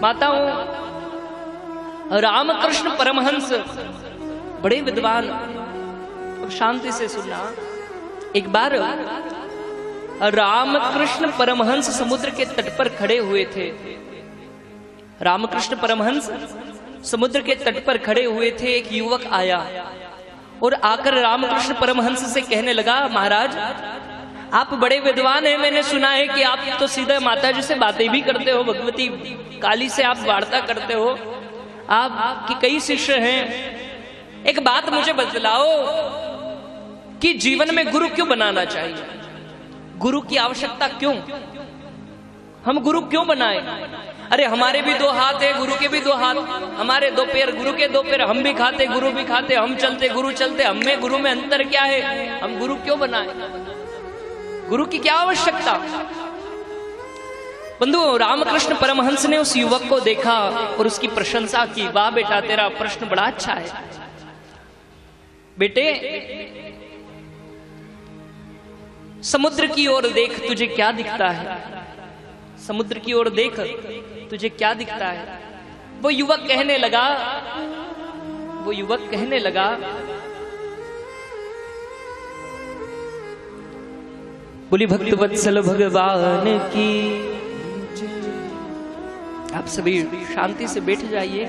माताओं, रामकृष्ण परमहंस बड़े विद्वान, अब शांति से सुनना। एक बार रामकृष्ण परमहंस समुद्र के तट पर खड़े हुए थे। रामकृष्ण परमहंस समुद्र के तट पर खड़े हुए थे। एक युवक आया और आकर रामकृष्ण परमहंस से कहने लगा, महाराज आप बड़े विद्वान हैं, मैंने सुना है कि आप तो सीधा माता जी से बातें भी करते हो, भगवती काली से आप वार्ता करते हो, आपके कई शिष्य हैं। एक बात मुझे बतलाओ कि जीवन में गुरु क्यों बनाना चाहिए? गुरु की आवश्यकता क्यों? हम गुरु क्यों बनाए? अरे हमारे भी दो हाथ है, गुरु के भी दो हाथ, हमारे दो पैर, गुरु के दो पैर, हम भी खाते गुरु भी खाते, हम चलते गुरु चलते, हम में गुरु में अंतर क्या है? हम गुरु क्यों बनाए? गुरु की क्या आवश्यकता? बंधु, रामकृष्ण परमहंस ने उस युवक को देखा और उसकी प्रशंसा की। वाह बेटा, तेरा प्रश्न बड़ा अच्छा है। बेटे, समुद्र की ओर देख, तुझे क्या दिखता है? समुद्र की ओर देख, तुझे क्या दिखता है? वो युवक कहने लगा, बोली भक्त वत्सल भगवान की। आप सभी शांति से बैठ जाइए।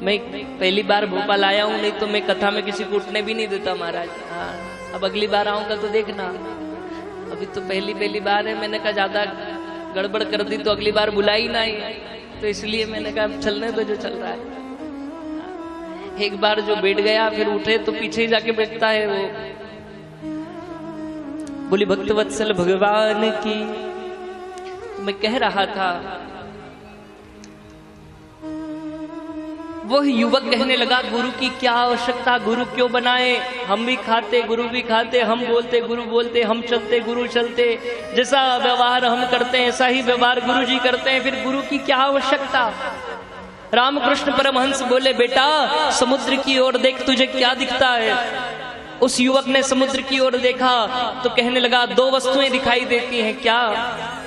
मैं पहली बार भोपाल आया हूं, नहीं तो मैं कथा में किसी को उठने भी नहीं देता महाराज। हाँ, अब अगली बार आऊंगा तो देखना। अभी तो पहली बार है, मैंने कहा ज्यादा गड़बड़ कर दी तो अगली बार बुला ही ना ही, तो इसलिए मैंने कहा चलने दो जो चल रहा है। एक बार जो बैठ गया फिर उठे तो पीछे ही जाके बैठता है वो। बोली भक्त वत्सल भगवान की। तो मैं कह रहा था, वह युवक कहने लगा, गुरु की क्या आवश्यकता? गुरु क्यों बनाए? हम भी खाते गुरु भी खाते, हम बोलते गुरु बोलते, हम चलते गुरु चलते, जैसा व्यवहार हम करते हैं ऐसा ही व्यवहार गुरु जी करते हैं, फिर गुरु की क्या आवश्यकता? रामकृष्ण परमहंस बोले, बेटा समुद्र की ओर देख, तुझे क्या दिखता है? उस युवक ने समुद्र की ओर देखा तो कहने लगा, दो वस्तुएं दिखाई देती हैं। क्या?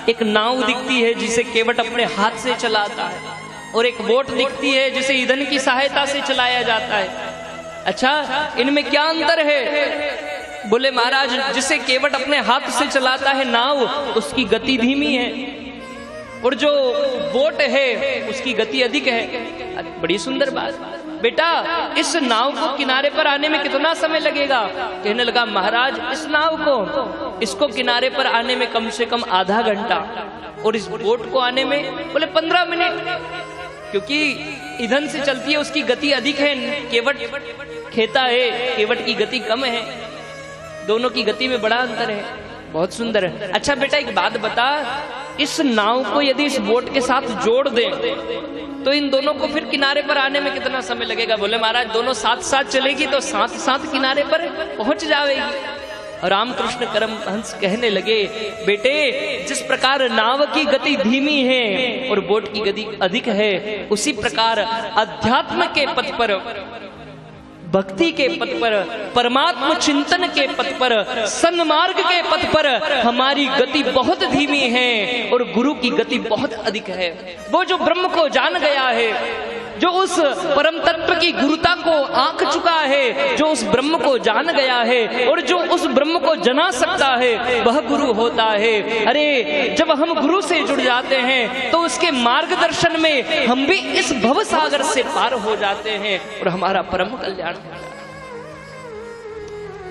एक नाव दिखती है जिसे केवट अपने हाथ से चलाता है, और एक बोट दिखती है जिसे ईंधन की सहायता से चलाया जाता है। अच्छा, इनमें क्या अंतर है? बोले महाराज, जिसे केवट अपने हाथ से चलाता है नाव, उसकी गति धीमी है, और जो बोट है उसकी गति अधिक है। बड़ी सुंदर बात। बेटा, इस नाव को किनारे पर आने में कितना समय लगेगा? कहने लगा, महाराज इस नाव को, इसको किनारे पर आने में कम से कम आधा घंटा, और इस बोट को आने में बोले 15 मिनट, क्योंकि ईंधन से चलती है, उसकी गति अधिक है। केवट खेता है, केवट की गति कम है, दोनों की गति में बड़ा अंतर है। बहुत सुंदर है। अच्छा बेटा, एक बात बता, इस नाव को यदि इस बोट के साथ जोड़ दें तो इन दोनों को फिर किनारे पर आने में कितना समय लगेगा? बोले महाराज, दोनों साथ साथ चलेगी तो साथ साथ किनारे पर पहुंच जाएगी। रामकृष्ण परमहंस कहने लगे, बेटे जिस प्रकार नाव की गति धीमी है और बोट की गति अधिक है, उसी प्रकार अध्यात्म के पथ पर, भक्ति के पथ पर, परमात्मा चिंतन के पथ पर, सन्मार्ग के पथ पर हमारी गति बहुत धीमी है और गुरु की गति बहुत अधिक है। वो जो ब्रह्म को जान गया है, जो उस परम तत्व की गुरुता को आंक चुका है, जो उस ब्रह्म को जान गया है और जो उस ब्रह्म को जना सकता है, वह गुरु होता है। अरे जब हम गुरु से जुड़ जाते हैं तो उसके मार्गदर्शन में हम भी इस भव सागर से पार हो जाते हैं और हमारा परम कल्याण होता है।